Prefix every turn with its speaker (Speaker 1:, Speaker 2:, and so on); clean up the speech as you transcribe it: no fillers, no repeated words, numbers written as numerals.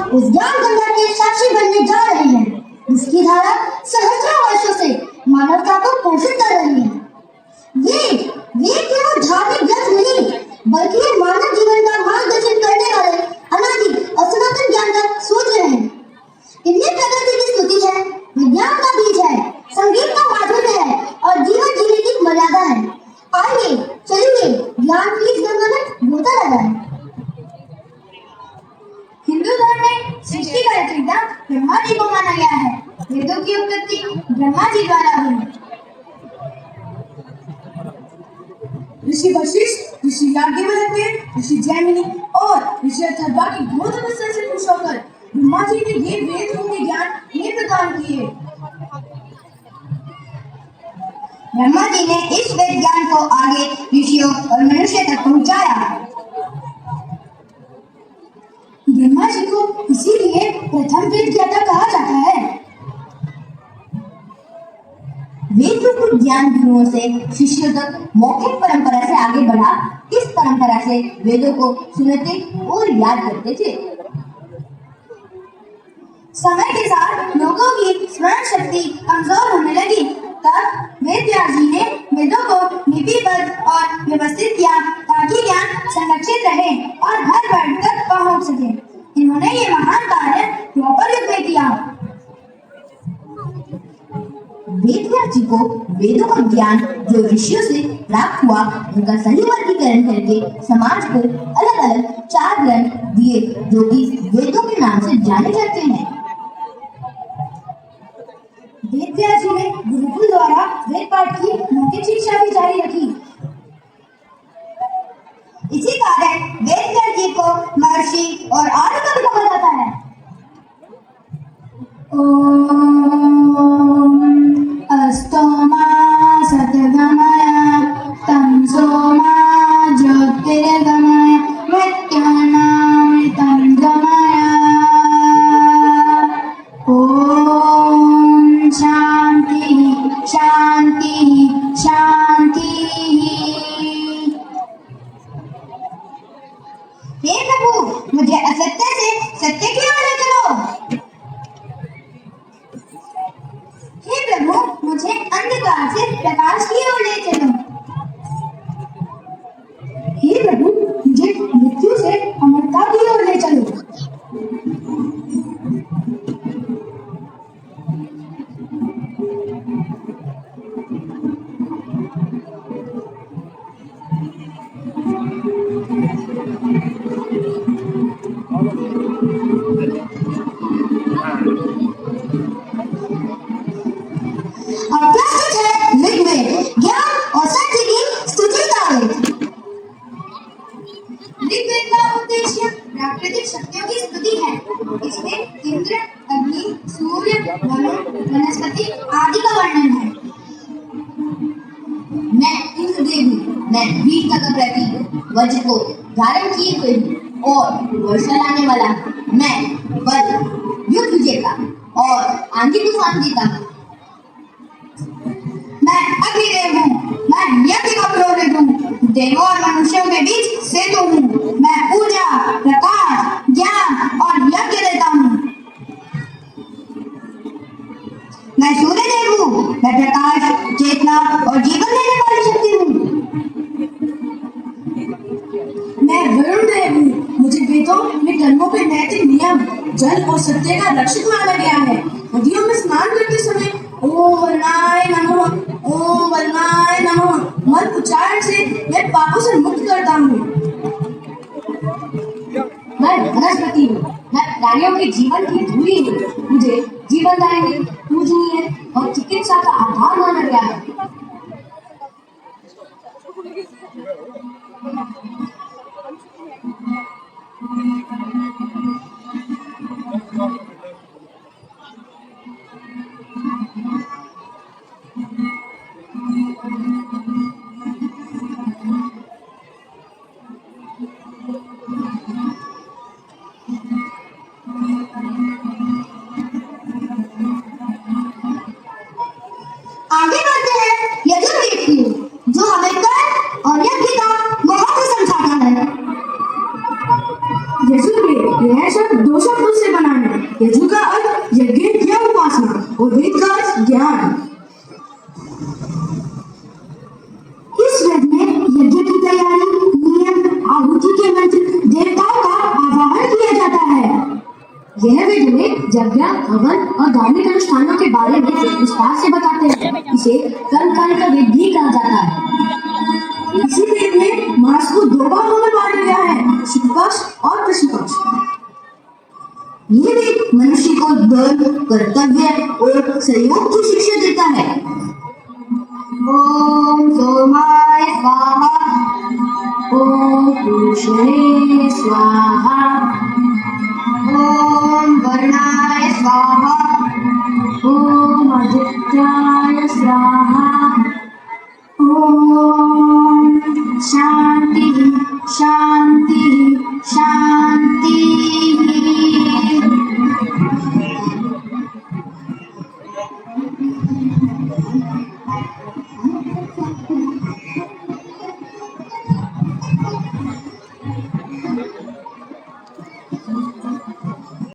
Speaker 1: उस ज्ञान गंगा के साक्षी बनने जा रही है, जिसकी धारा सहस्त्रों वर्षों से मानवता को पोषित कर रही है। वेद केवल धार्मिक ग्रंथ नहीं, बल्कि ये मानव जीवन का मार्गदर्शन करने वाले अनादि और सनातन ज्ञान का सूत्र है। इनमें प्रकृति की स्तुति है, विज्ञान का बीज है, संगीत का माधुर्य है और जीवन जीने की मर्यादा है। आइए चलिए ज्ञान की इस गंगा में गोता लगाएं।
Speaker 2: हिंदू धर्म में सृष्टि का रचयिता ब्रह्मा जी को माना गया है। वेदों की उत्पत्ति ब्रह्मा जी द्वारा हुई।
Speaker 3: ऋषि वशिष्ठ, ऋषि याज्ञवल्क्य, ऋषि जैमिनी और ऋषि अथर्वा की घोर तपस्या से खुश होकर ब्रह्मा जी ने ये वेद रूपी ज्ञान इन्हें प्रदान किए।
Speaker 2: ब्रह्मा जी ने इस वेद ज्ञान को आगे ऋषियों और मनुष्य तक पहुंचाया।
Speaker 3: ब्रह्मा जी को इसीलिए प्रथम वेद ज्ञाता कहा जाता है।
Speaker 2: वेद रूपी ज्ञान गुरुओं से शिष्यों तक मौखिक परंपरा से आगे बढ़ा। इस परंपरा से वेदों को सुनते और याद करते थे। समय के साथ लोगों की स्मरण शक्ति कमजोर होने लगी। तब वेद व्यास जी ने वेदों को लिपिबद्ध और व्यवस्थित किया ताकि ज्ञान संरक्षित रहे और हर वर्ग तक पहुंच सके। इन्होंने ये महान कार्य द्वापर युग में किया। वेद व्यास जी को वेदों का ज्ञान जो ऋषियों से प्राप्त हुआ, उनका सही वर्गीकरण करके समाज को अलग अलग 4 ग्रंथ दिए जो कि वेदों के नाम से जाने जाते हैं।
Speaker 3: वेद व्यास जी ने गुरुकुल द्वारा वेद पाठ की मौखिक शिक्षा भी जारी रखी।
Speaker 2: इसी कारण वेद व्यास जी को महर्षि और आर्य कवि कहा जाता है।
Speaker 3: अस्तोमा सतगमय तमसोमा ज्योतिर्गमय मृत्युर्नामृतं गमय। ओम शांति शांति शांति।
Speaker 2: हे प्रभु, मुझे असत्य से सत्य की ओर ले चलो। हे प्रभु, मुझे अंधकार से प्रकाश की ओर ले चलो।
Speaker 3: हे प्रभु, मुझे मृत्यु से अमरता की ओर ले चलो।
Speaker 1: अब प्रस्तुत है ऋग्वेद ज्ञान और सत्य की स्तुति का वेद।
Speaker 2: ऋग्वेद का उद्देश्य प्राकृतिक शक्तियों की स्तुति है। इसमें इंद्र, अग्नि, सूर्य, वरुण, वनस्पति आदि का वर्णन है। मैं इंद्रदेव हूँ। मैं वीरता का प्रतीक वज्र को धारण किए हुए हूँ और वर्षा लाने वाला हूँ। मैं बल, युद्ध विजेता और आंधी तूफान देता हूँ। मैं अग्निदेव हूँ। मैं यज्ञ का पुरोहित हूँ। देवों और मनुष्यों के बीच सेतु हूँ। मैं ऊर्जा, प्रकाश, ज्ञान और यज्ञ देता हूँ। मैं सूर्यदेव हूँ। मैं प्रकाश, चेतना और जीवन देने वाली शक्ति हूँ।
Speaker 3: मैं वरुण देव हूँ। मुझे वेदों में कर्मों के नैतिक नियम, जल और सत्य का रक्षक माना गया है। नदियों में स्नान करते समय ओम वरुणाय नमः, ओम वरुणाय नमः मंत्र उच्चारण से मैं पापों से मुक्त करता हूँ।
Speaker 2: मैं वनस्पति हूँ। मैं प्राणियों के जीवन की धूली हूँ। मुझे जीवनदायिनी, पूजनीय और चिकित्सा का आधार माना गया है।
Speaker 1: आगे बढ़ते हैं यजुर्वेद की, जो हमें कर्म और यज्ञ का महत्व समझाता है।
Speaker 3: यजुर्वेद यह शब्द 2 शब्दों से बना यजु का अर्थ यज्ञ या उपासना और वेद का अर्थ ज्ञान।
Speaker 1: इस वेद में यज्ञ की तैयारी, नियम, आहुति के मंत्र, देवताओं का आवाहन किया जाता है।
Speaker 3: यह वेद में यज्ञ, हवन और धार्मिक अनुष्ठानों के बारे में विस्तार से बताते हैं। इसे कर्मकांड का वेद भी कहा जाता है। इसी वेद में मास को दो भागों में बांटा गया है, शुक्ल पक्ष और कृष्ण पक्ष।
Speaker 1: ये वेद मनुष्य को धर्म, कर्तव्य और सहयोग की शिक्षा देता है। ओम सोमाय स्वाहा,
Speaker 3: ओम पुरुषे स्वाहा,